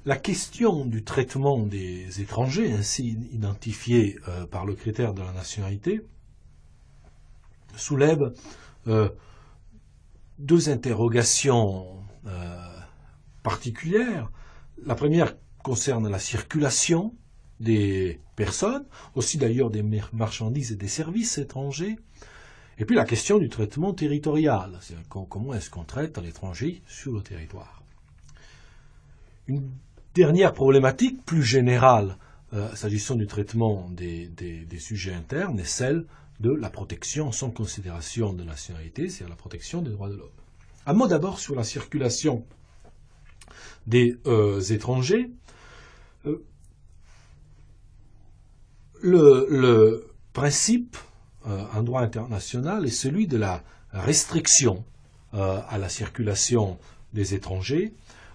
La question du traitement des étrangers, ainsi identifiés par le critère de la nationalité, soulève deux interrogations particulières. La première concerne la circulation des personnes, aussi d'ailleurs des marchandises et des services étrangers, et puis la question du traitement territorial, c'est-à-dire comment est-ce qu'on traite l'étranger sur le territoire. Une dernière problématique plus générale s'agissant du traitement des sujets internes est celle de la protection sans considération de nationalité, c'est-à-dire la protection des droits de l'homme. Un mot d'abord sur la circulation des étrangers. Le principe en droit international est celui de la restriction à la circulation des étrangers.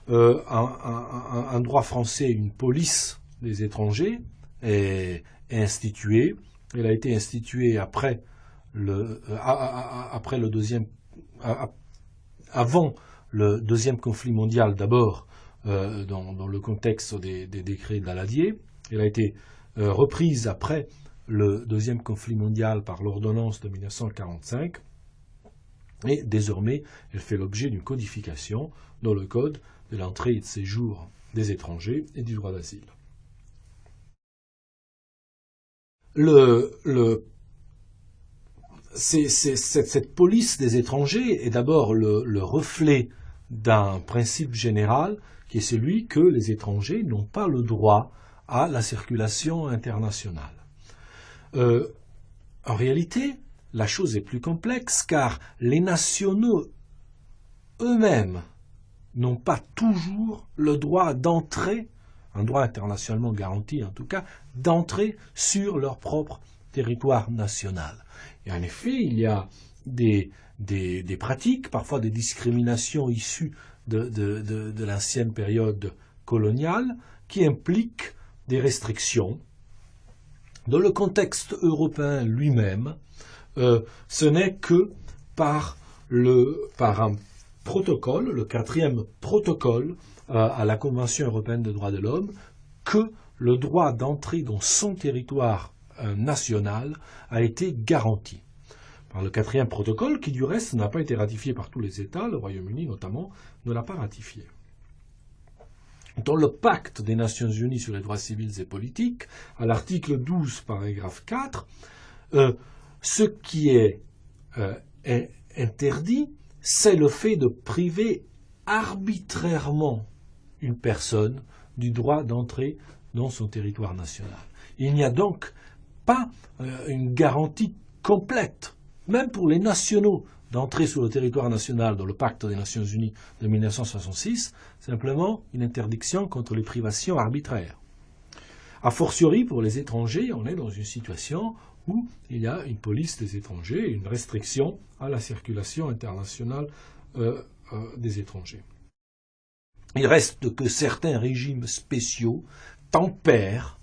Un droit français, une police des étrangers est instituée. Elle a été instituée avant le deuxième conflit mondial d'abord, dans le contexte des décrets d'Aladier. Elle a été reprise après le deuxième conflit mondial par l'ordonnance de 1945. Et désormais, elle fait l'objet d'une codification dans le Code de l'entrée et de séjour des étrangers et du droit d'asile. Cette police des étrangers est d'abord le reflet d'un principe général qui est celui que les étrangers n'ont pas le droit à la circulation internationale. En réalité, la chose est plus complexe car les nationaux eux-mêmes n'ont pas toujours le droit d'entrer, un droit internationalement garanti en tout cas, d'entrer sur leur propre territoire national. Et en effet, il y a des pratiques, parfois des discriminations issues de l'ancienne période coloniale, qui impliquent des restrictions. Dans le contexte européen lui-même, ce n'est que par un protocole, le 4e protocole à la Convention européenne des droits de l'homme, que le droit d'entrer dans son territoire national a été garanti. Par le 4e protocole, qui du reste n'a pas été ratifié par tous les États, le Royaume-Uni notamment ne l'a pas ratifié. Dans le pacte des Nations Unies sur les droits civils et politiques, à l'article 12, paragraphe 4, ce qui est interdit, c'est le fait de priver arbitrairement une personne du droit d'entrer dans son territoire national. Il n'y a donc pas une garantie complète, même pour les nationaux, d'entrer sur le territoire national dans le pacte des Nations Unies de 1966, simplement une interdiction contre les privations arbitraires. A fortiori, pour les étrangers, on est dans une situation où il y a une police des étrangers, une restriction à la circulation internationale des étrangers. Il reste que certains régimes spéciaux tempèrent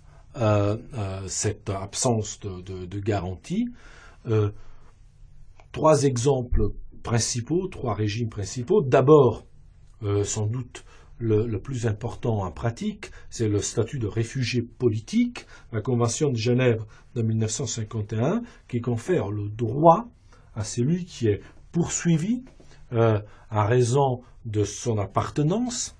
cette absence de garantie. Trois exemples principaux, trois régimes principaux. D'abord, sans doute le plus important en pratique, c'est le statut de réfugié politique, la Convention de Genève de 1951, qui confère le droit à celui qui est poursuivi à raison de son appartenance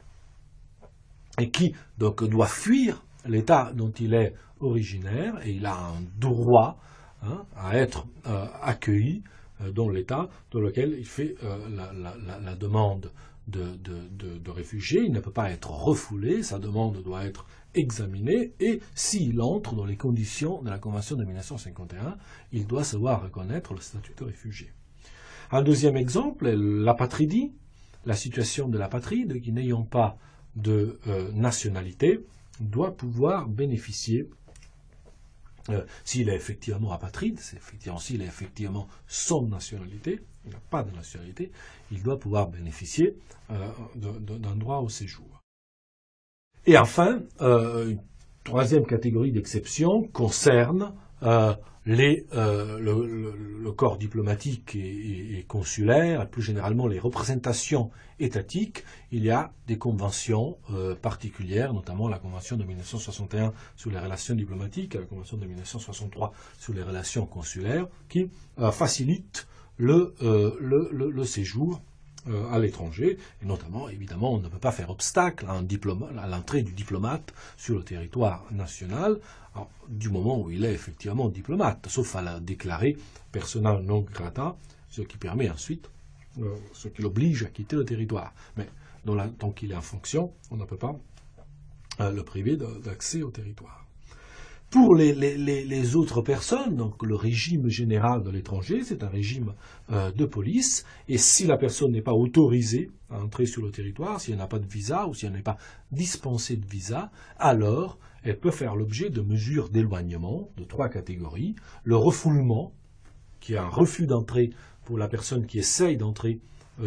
et qui donc doit fuir l'État dont il est originaire, et il a un droit à être accueilli dans l'État dans lequel il fait la demande de réfugié. Il ne peut pas être refoulé, sa demande doit être examinée, et s'il entre dans les conditions de la Convention de 1951, il doit savoir reconnaître le statut de réfugié. Un deuxième exemple est l'apatridie, la situation de l'apatride qui, n'ayant pas de nationalité, doit pouvoir bénéficier, s'il est effectivement apatride, s'il est effectivement sans nationalité, il n'a pas de nationalité, il doit pouvoir bénéficier d'un droit au séjour. Et enfin, une troisième catégorie d'exception concerne le corps diplomatique et consulaire, et plus généralement les représentations étatiques, il y a des conventions particulières, notamment la Convention de 1961 sur les relations diplomatiques et la Convention de 1963 sur les relations consulaires, qui facilitent le séjour à l'étranger, et notamment, évidemment, on ne peut pas faire obstacle à l'entrée du diplomate sur le territoire national, alors, du moment où il est effectivement diplomate, sauf à la déclarer persona non grata, ce qui permet ensuite, ce qui l'oblige à quitter le territoire. Mais tant qu'il est en fonction, on ne peut pas le priver d'accès au territoire. Pour les autres personnes, donc le régime général de l'étranger, c'est un régime de police, et si la personne n'est pas autorisée à entrer sur le territoire, si elle n'a pas de visa ou si elle n'est pas dispensée de visa, alors elle peut faire l'objet de mesures d'éloignement de 3 catégories. Le refoulement, qui est un refus d'entrée pour la personne qui essaye d'entrer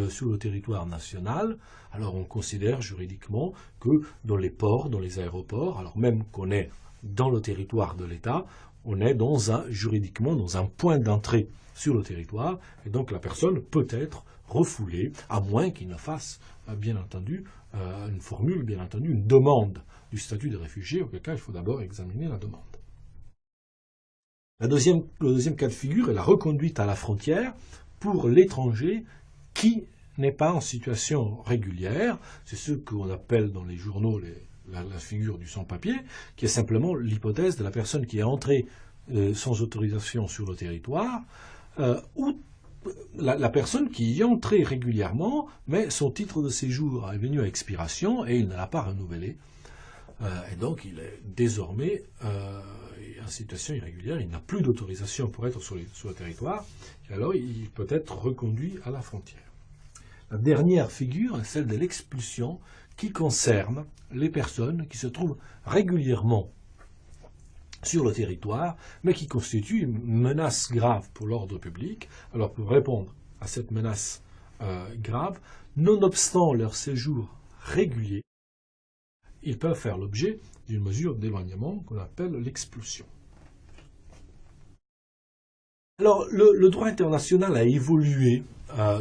sur le territoire national. Alors on considère juridiquement que dans les ports, dans les aéroports, alors même qu'on est dans le territoire de l'État, on est juridiquement dans un point d'entrée sur le territoire, et donc la personne peut être refoulée, à moins qu'il ne fasse, bien entendu, une demande du statut de réfugié, auquel cas il faut d'abord examiner la demande. Le deuxième cas de figure est la reconduite à la frontière pour l'étranger qui n'est pas en situation régulière. C'est ce qu'on appelle dans les journaux la figure du sans-papier, qui est simplement l'hypothèse de la personne qui est entrée sans autorisation sur le territoire, ou la personne qui y est entrée régulièrement, mais son titre de séjour est venu à expiration et il ne l'a pas renouvelé. Et donc il est désormais en situation irrégulière, il n'a plus d'autorisation pour être sur le territoire, et alors il peut être reconduit à la frontière. La dernière figure est celle de l'expulsion, qui concerne les personnes qui se trouvent régulièrement sur le territoire, mais qui constituent une menace grave pour l'ordre public. Alors pour répondre à cette menace grave, nonobstant leur séjour régulier, ils peuvent faire l'objet d'une mesure d'éloignement qu'on appelle l'expulsion. Alors, le droit international a évolué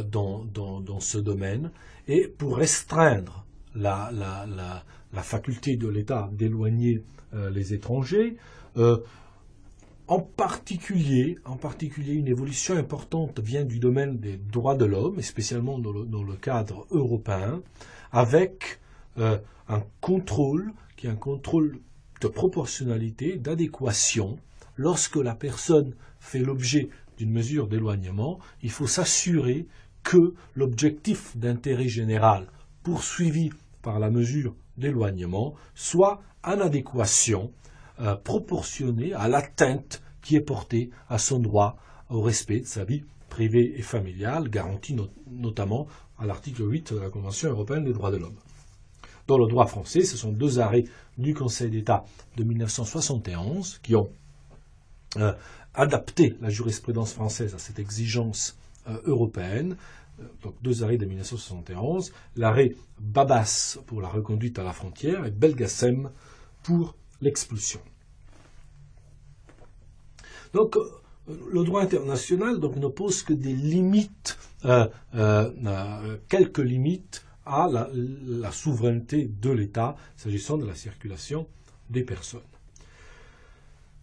dans ce domaine, et pour restreindre la faculté de l'État d'éloigner les étrangers, en particulier, une évolution importante vient du domaine des droits de l'homme, et spécialement dans le cadre européen, avec un contrôle qui est un contrôle de proportionnalité, d'adéquation. Lorsque la personne fait l'objet d'une mesure d'éloignement, il faut s'assurer que l'objectif d'intérêt général poursuivi par la mesure d'éloignement soit en adéquation, proportionnée à l'atteinte qui est portée à son droit au respect de sa vie privée et familiale, garantie notamment à l'article 8 de la Convention européenne des droits de l'homme. Dans le droit français, ce sont 2 arrêts du Conseil d'État de 1971 qui ont adapté la jurisprudence française à cette exigence européenne. Donc 2 arrêts de 1971, l'arrêt Babas pour la reconduite à la frontière et Belgacem pour l'expulsion. Donc le droit international ne pose que des limites, quelques limites à la souveraineté de l'État s'agissant de la circulation des personnes.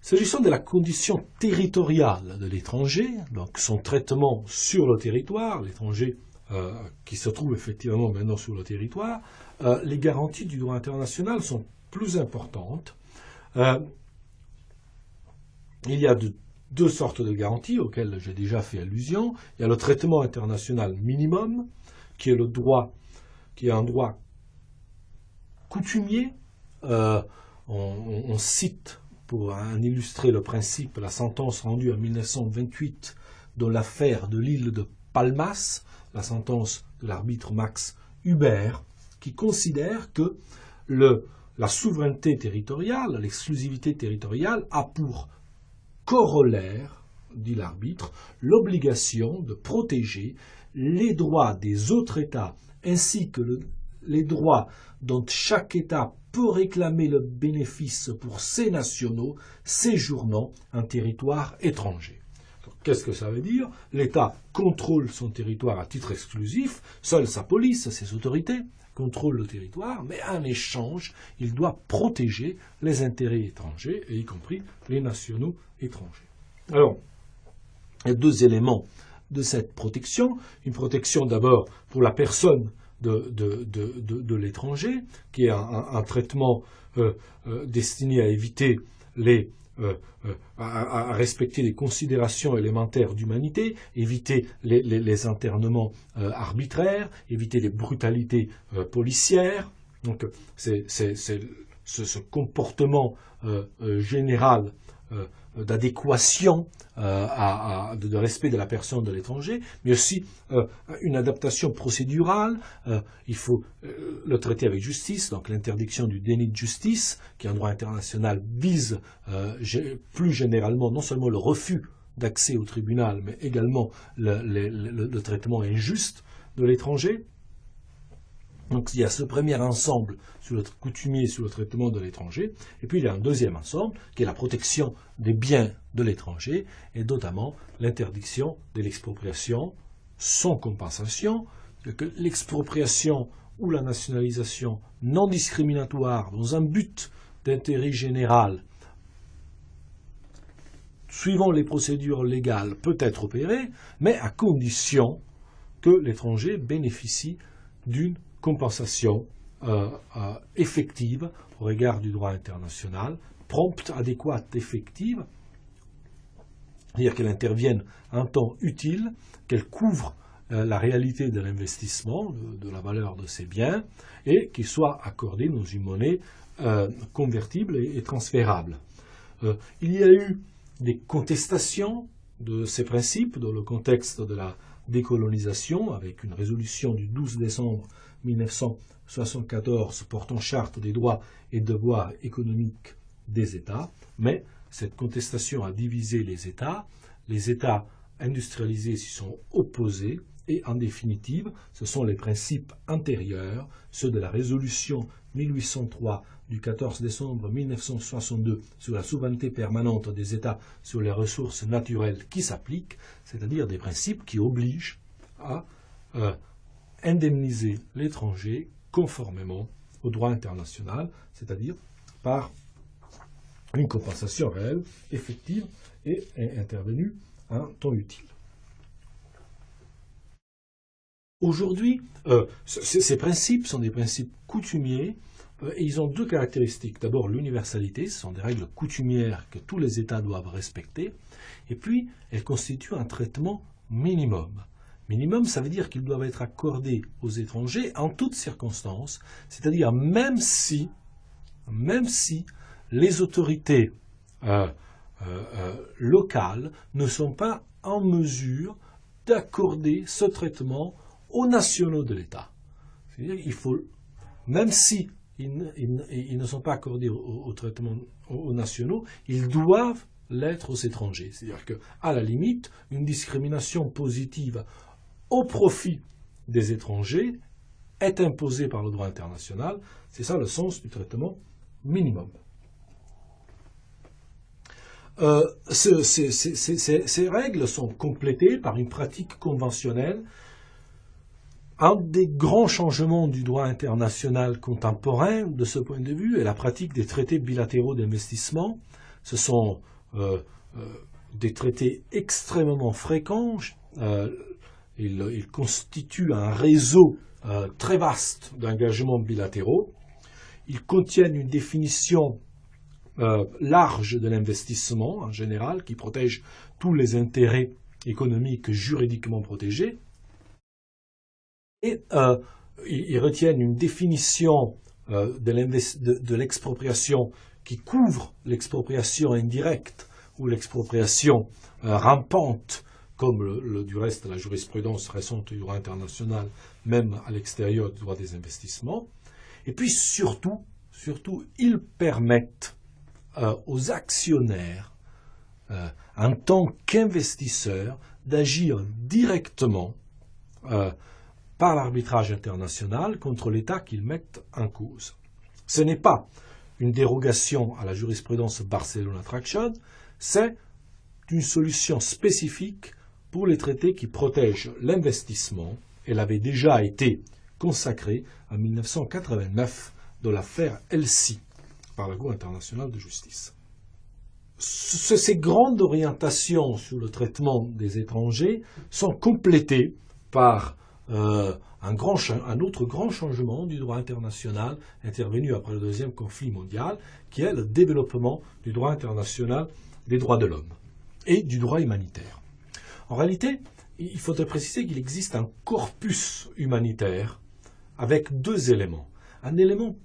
S'agissant de la condition territoriale de l'étranger, donc son traitement sur le territoire, l'étranger qui se trouve effectivement maintenant sur le territoire, les garanties du droit international sont plus importantes. Il y a 2 sortes de garanties auxquelles j'ai déjà fait allusion. Il y a le traitement international minimum, qui est un droit coutumier. On cite, pour en illustrer le principe, la sentence rendue en 1928 dans l'affaire de l'île de Palmas, la sentence de l'arbitre Max Huber, qui considère que la souveraineté territoriale, l'exclusivité territoriale, a pour corollaire, dit l'arbitre, l'obligation de protéger les droits des autres États ainsi que les droits dont chaque État peut réclamer le bénéfice pour ses nationaux séjournant un territoire étranger. Qu'est-ce que ça veut dire? L'État contrôle son territoire à titre exclusif, seule sa police, ses autorités contrôlent le territoire, mais en échange, il doit protéger les intérêts étrangers, et y compris les nationaux étrangers. Alors, il y a deux éléments de cette protection. Une protection d'abord pour la personne de l'étranger, qui est un traitement destiné à éviter à respecter les considérations élémentaires d'humanité, éviter les internements arbitraires, éviter les brutalités policières. Donc c'est ce comportement général d'adéquation, de respect de la personne de l'étranger, mais aussi une adaptation procédurale. Il faut le traiter avec justice, donc l'interdiction du déni de justice, qui en droit international vise plus généralement non seulement le refus d'accès au tribunal, mais également le traitement injuste de l'étranger. Donc il y a ce premier ensemble sur le coutumier, sur le traitement de l'étranger, et puis il y a un deuxième ensemble qui est la protection des biens de l'étranger, et notamment l'interdiction de l'expropriation sans compensation, que l'expropriation ou la nationalisation non discriminatoire dans un but d'intérêt général, suivant les procédures légales, peut être opérée, mais à condition que l'étranger bénéficie d'une compensation effective au regard du droit international, prompte, adéquate, effective, c'est-à-dire qu'elle intervienne un temps utile, qu'elle couvre la réalité de l'investissement, de la valeur de ses biens, et qu'il soit accordé dans une monnaie convertible et transférable. Il y a eu des contestations de ces principes dans le contexte de la décolonisation, avec une résolution du 12 décembre 1974 portant charte des droits et devoirs économiques des États, mais cette contestation a divisé les États industrialisés s'y sont opposés, et en définitive, ce sont les principes antérieurs, ceux de la résolution 1803 du 14 décembre 1962 sur la souveraineté permanente des États sur les ressources naturelles qui s'appliquent, c'est-à-dire des principes qui obligent à indemniser l'étranger conformément au droit international, c'est-à-dire par une compensation réelle, effective et intervenue à un temps utile. Aujourd'hui, ces principes sont des principes coutumiers et ils ont deux caractéristiques. D'abord, l'universalité, ce sont des règles coutumières que tous les États doivent respecter, et puis elles constituent un traitement minimum. Minimum, ça veut dire qu'ils doivent être accordés aux étrangers en toutes circonstances, c'est-à-dire même si les autorités locales ne sont pas en mesure d'accorder ce traitement aux nationaux de l'État. C'est-à-dire qu'il faut, même si ils ne sont pas accordés au traitement aux nationaux, ils doivent l'être aux étrangers. C'est-à-dire qu'à la limite, une discrimination positive au profit des étrangers est imposée par le droit international. C'est ça le sens du traitement minimum. Ces règles sont complétées par une pratique conventionnelle. Un des grands changements du droit international contemporain, de ce point de vue, est la pratique des traités bilatéraux d'investissement. Ce sont des traités extrêmement fréquents. Ils constituent un réseau très vaste d'engagements bilatéraux. Ils contiennent une définition large de l'investissement en général, qui protège tous les intérêts économiques juridiquement protégés. Et ils retiennent une définition de l'expropriation qui couvre l'expropriation indirecte ou l'expropriation rampante, comme du reste la jurisprudence récente du droit international, même à l'extérieur du droit des investissements. Et puis surtout, ils permettent aux actionnaires, en tant qu'investisseurs, d'agir directement par l'arbitrage international contre l'État qu'ils mettent en cause. Ce n'est pas une dérogation à la jurisprudence Barcelona Traction, c'est une solution spécifique pour les traités qui protègent l'investissement. Elle avait déjà été consacrée en 1989 dans l'affaire Elsi par la Cour internationale de justice. Ces grandes orientations sur le traitement des étrangers sont complétées par un autre grand changement du droit international intervenu après le deuxième conflit mondial, qui est le développement du droit international des droits de l'homme et du droit humanitaire. En réalité, il faudrait préciser qu'il existe un corpus humanitaire avec deux éléments. Un élément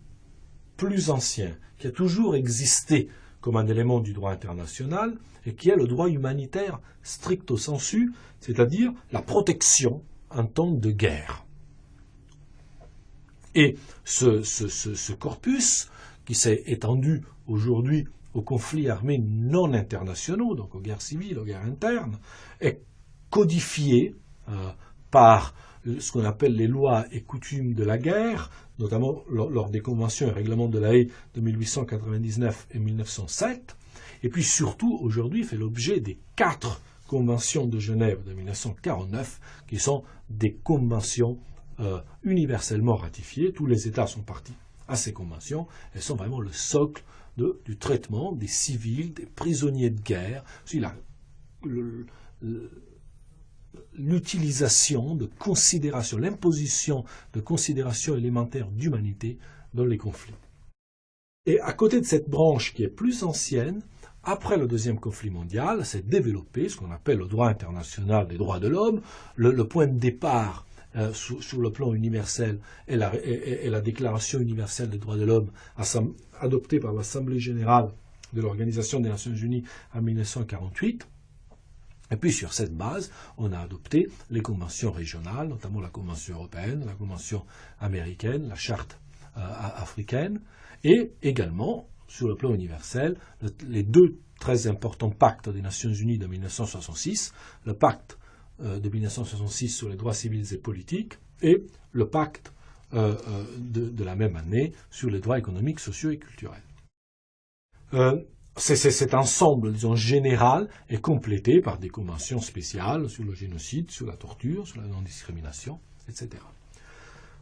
plus ancien, qui a toujours existé comme un élément du droit international, et qui est le droit humanitaire stricto sensu, c'est-à-dire la protection en temps de guerre. Et ce corpus, qui s'est étendu aujourd'hui aux conflits armés non internationaux, donc aux guerres civiles, aux guerres internes, est codifié par ce qu'on appelle les lois et coutumes de la guerre, notamment lors des conventions et règlements de la Haye de 1899 et 1907, et puis surtout aujourd'hui fait l'objet des 4 conventions de Genève de 1949, qui sont des conventions universellement ratifiées. Tous les États sont partis à ces conventions. Elles sont vraiment le socle du traitement des civils, des prisonniers de guerre, l'utilisation de considérations, l'imposition de considérations élémentaires d'humanité dans les conflits. Et à côté de cette branche qui est plus ancienne, après le deuxième conflit mondial, s'est développé ce qu'on appelle le droit international des droits de l'homme. Le point de départ sur le plan universel est la Déclaration universelle des droits de l'homme adoptée par l'Assemblée générale de l'Organisation des Nations Unies en 1948. Et puis sur cette base, on a adopté les conventions régionales, notamment la Convention européenne, la Convention américaine, la Charte africaine, et également, sur le plan universel, les 2 très importants pactes des Nations Unies de 1966, le pacte de 1966 sur les droits civils et politiques, et le pacte de la même année sur les droits économiques, sociaux et culturels. Cet ensemble, disons, général est complété par des conventions spéciales sur le génocide, sur la torture, sur la non-discrimination, etc.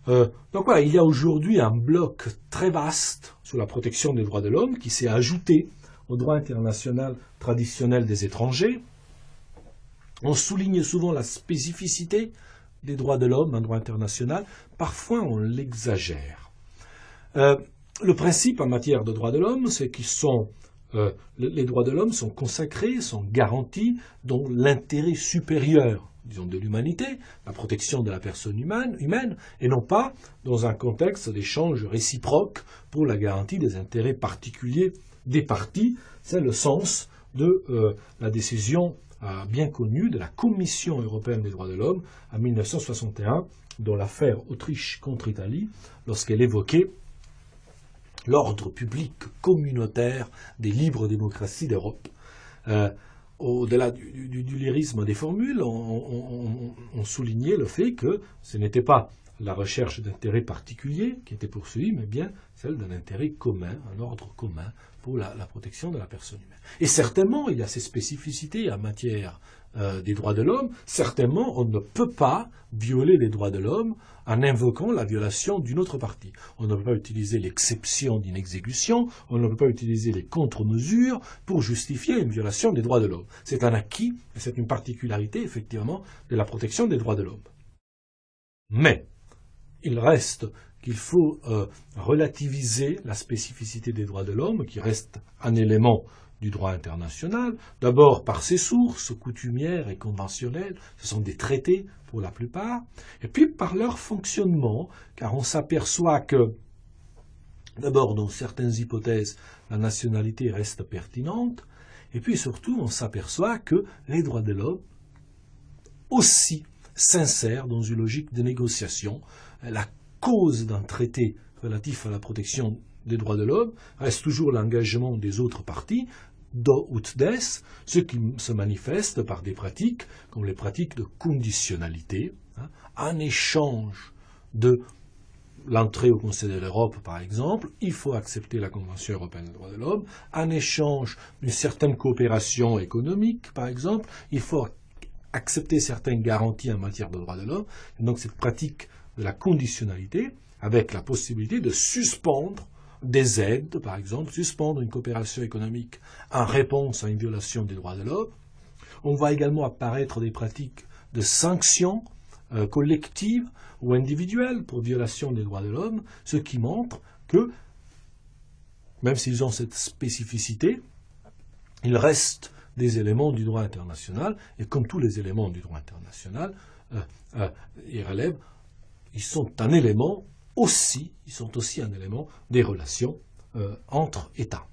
Donc voilà, il y a aujourd'hui un bloc très vaste sur la protection des droits de l'homme qui s'est ajouté au droit international traditionnel des étrangers. On souligne souvent la spécificité des droits de l'homme en droit international, parfois on l'exagère. Le principe en matière de droits de l'homme, c'est les droits de l'homme sont consacrés, sont garantis dans l'intérêt supérieur, disons, de l'humanité, la protection de la personne humaine, et non pas dans un contexte d'échange réciproque pour la garantie des intérêts particuliers des parties. C'est le sens de la décision bien connue de la Commission européenne des droits de l'homme en 1961, dans l'affaire Autriche contre Italie, lorsqu'elle évoquait l'ordre public communautaire des libres démocraties d'Europe. Au-delà du lyrisme des formules, on soulignait le fait que ce n'était pas la recherche d'intérêts particuliers qui était poursuivie, mais bien celle d'un intérêt commun, un ordre commun pour la protection de la personne humaine. Et certainement, il y a ces spécificités en matière des droits de l'homme. Certainement, on ne peut pas violer les droits de l'homme en invoquant la violation d'une autre partie. On ne peut pas utiliser l'exception d'une exécution, on ne peut pas utiliser les contre-mesures pour justifier une violation des droits de l'homme. C'est un acquis, et c'est une particularité, effectivement, de la protection des droits de l'homme. Mais, il reste qu'il faut relativiser la spécificité des droits de l'homme, qui reste un élément du droit international, d'abord par ses sources coutumières et conventionnelles, ce sont des traités pour la plupart, et puis par leur fonctionnement, car on s'aperçoit que, d'abord dans certaines hypothèses, la nationalité reste pertinente, et puis surtout on s'aperçoit que les droits de l'homme aussi s'insèrent dans une logique de négociation. La cause d'un traité relatif à la protection des droits de l'homme reste toujours l'engagement des autres parties, do ut des, ce qui se manifeste par des pratiques comme les pratiques de conditionnalité, en échange de l'entrée au Conseil de l'Europe, par exemple, il faut accepter la Convention européenne des droits de l'homme. En échange d'une certaine coopération économique, par exemple, il faut accepter certaines garanties en matière de droits de l'homme. Et donc cette pratique de la conditionnalité, avec la possibilité de suspendre des aides, par exemple, suspendre une coopération économique en réponse à une violation des droits de l'homme. On voit également apparaître des pratiques de sanctions collectives ou individuelles pour violation des droits de l'homme, ce qui montre que, même s'ils ont cette spécificité, il reste des éléments du droit international, et comme tous les éléments du droit international, ils sont un élément aussi, un élément des relations entre États.